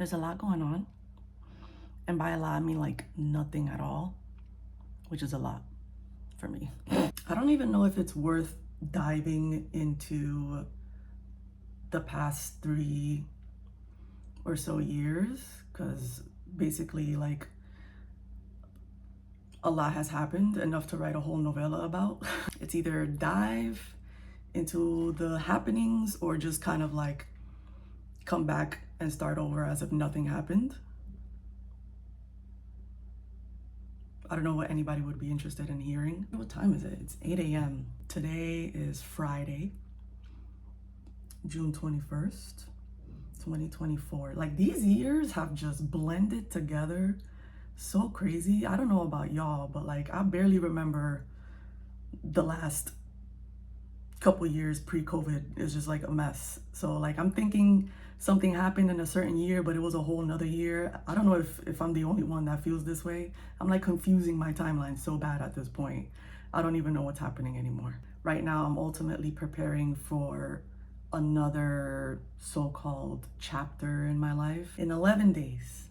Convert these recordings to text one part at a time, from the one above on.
There's a lot going on. And by a lot, I mean like nothing at all, which is a lot for me. I don't even know if it's worth diving into the past 3 or so years, because basically like a lot has happened, enough to write a whole novella about. It's either dive into the happenings or just kind of like come back and start over as if nothing happened. I don't know what anybody would be interested in hearing. What time is it? It's 8 a.m. Today is Friday, June 21st, 2024. Like, these years have just blended together so crazy. I don't know about y'all, but like I barely remember the last couple years pre-COVID. Is just like a mess. So like I'm thinking something happened in a certain year, but it was a whole nother year. I don't know if I'm the only one that feels this way. I'm like confusing my timeline so bad at this point. I don't even know what's happening anymore. Right now, I'm ultimately preparing for another so-called chapter in my life. In 11 days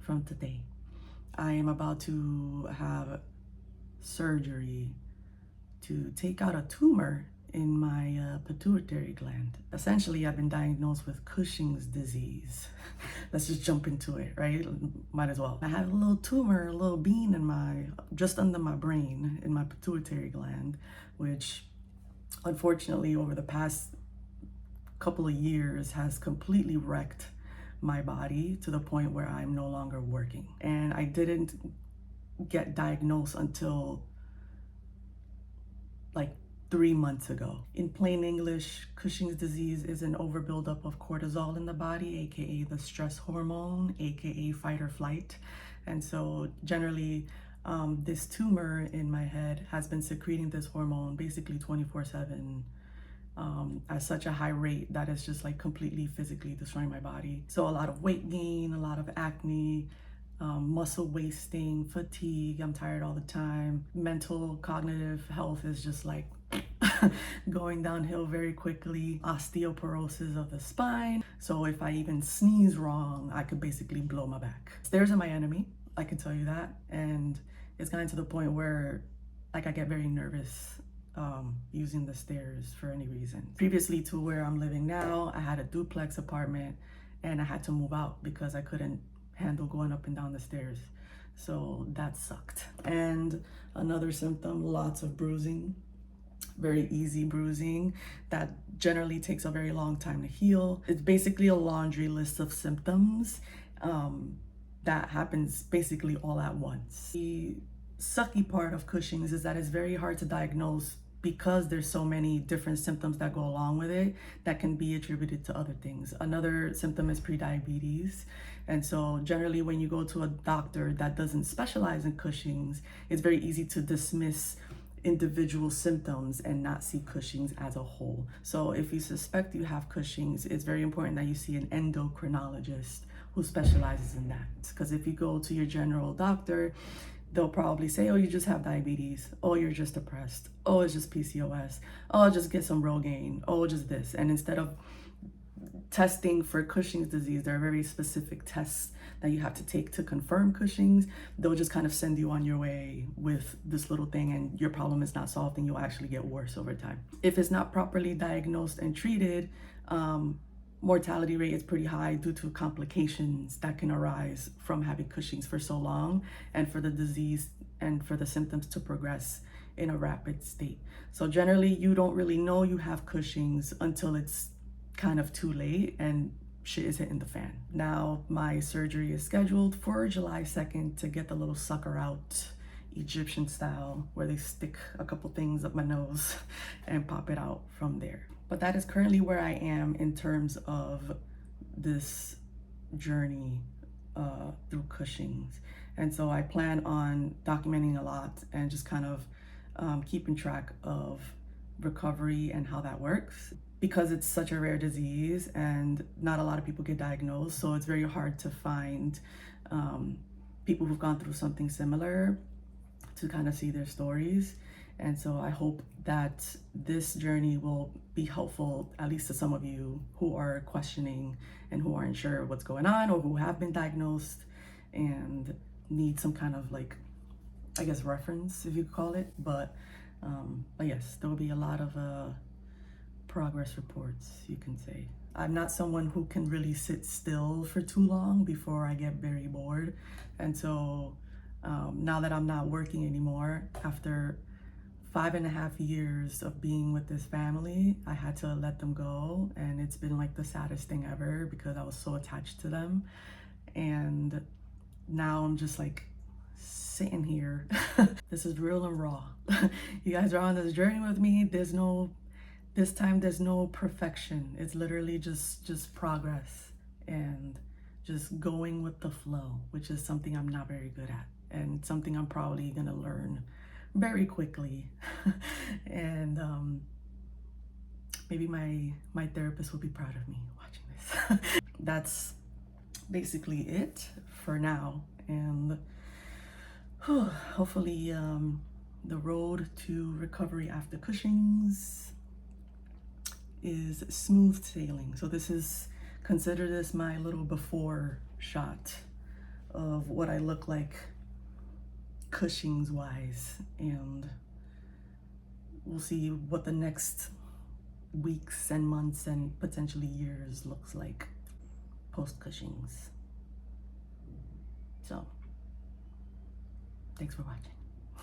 from today, I am about to have surgery to take out a tumor in my pituitary gland. Essentially, I've been diagnosed with Cushing's disease. Let's just jump into it, right? Might as well. I have a little tumor, a little bean in just under my brain, in my pituitary gland, which unfortunately over the past couple of years has completely wrecked my body to the point where I'm no longer working. And I didn't get diagnosed until like 3 months ago. In plain English, Cushing's disease is an overbuildup of cortisol in the body, aka the stress hormone, aka fight or flight. And so generally, this tumor in my head has been secreting this hormone basically 24/7 at such a high rate that it's just like completely physically destroying my body. So a lot of weight gain, a lot of acne, muscle wasting, fatigue, I'm tired all the time. Mental, cognitive health is just like going downhill very quickly. Osteoporosis of the spine. So if I even sneeze wrong, I could basically blow my back. Stairs are my enemy, I can tell you that. And it's gotten to the point where like I get very nervous using the stairs for any reason. Previously to where I'm living now, I had a duplex apartment and I had to move out because I couldn't handle going up and down the stairs. So that sucked. And another symptom, lots of bruising, very easy bruising that generally takes a very long time to heal. It's basically a laundry list of symptoms that happens basically all at once. The sucky part of Cushing's is that it's very hard to diagnose because there's so many different symptoms that go along with it that can be attributed to other things. Another symptom is prediabetes. And so generally when you go to a doctor that doesn't specialize in Cushing's, it's very easy to dismiss individual symptoms and not see Cushing's as a whole. So if you suspect you have Cushing's, it's very important that you see an endocrinologist who specializes in that. Because if you go to your general doctor, they'll probably say, oh, you just have diabetes. Oh, you're just depressed. Oh, it's just PCOS. Oh, just get some Rogaine. Oh, just this. And instead of testing for Cushing's disease, there are very specific tests that you have to take to confirm Cushing's. They'll just kind of send you on your way with this little thing and your problem is not solved and you'll actually get worse over time. If it's not properly diagnosed and treated, mortality rate is pretty high due to complications that can arise from having Cushing's for so long and for the disease and for the symptoms to progress in a rapid state. So generally you don't really know you have Cushing's until it's kind of too late and shit is hitting the fan. Now my surgery is scheduled for July 2nd to get the little sucker out, Egyptian style, where they stick a couple things up my nose and pop it out from there. But that is currently where I am in terms of this journey through Cushing's. And so I plan on documenting a lot and just kind of keeping track of recovery and how that works. Because it's such a rare disease and not a lot of people get diagnosed, so it's very hard to find people who've gone through something similar to kind of see their stories. And so I hope that this journey will be helpful, at least to some of you who are questioning and who aren't sure what's going on, or who have been diagnosed and need some kind of, like, I guess, reference, if you could call it. But yes, there will be a lot of progress reports, you can say. I'm not someone who can really sit still for too long before I get very bored. And so now that I'm not working anymore, after 5.5 years of being with this family, I had to let them go. And it's been like the saddest thing ever because I was so attached to them. And now I'm just like sitting here. This is real and raw. You guys are on this journey with me. This time there's no perfection. It's literally just progress and just going with the flow, which is something I'm not very good at and something I'm probably gonna learn very quickly. And maybe my therapist will be proud of me watching this. That's basically it for now. And hopefully the road to recovery after Cushing's is smooth sailing. So consider this my little before shot of what I look like Cushing's wise, and we'll see what the next weeks and months and potentially years looks like post Cushing's. So thanks for watching.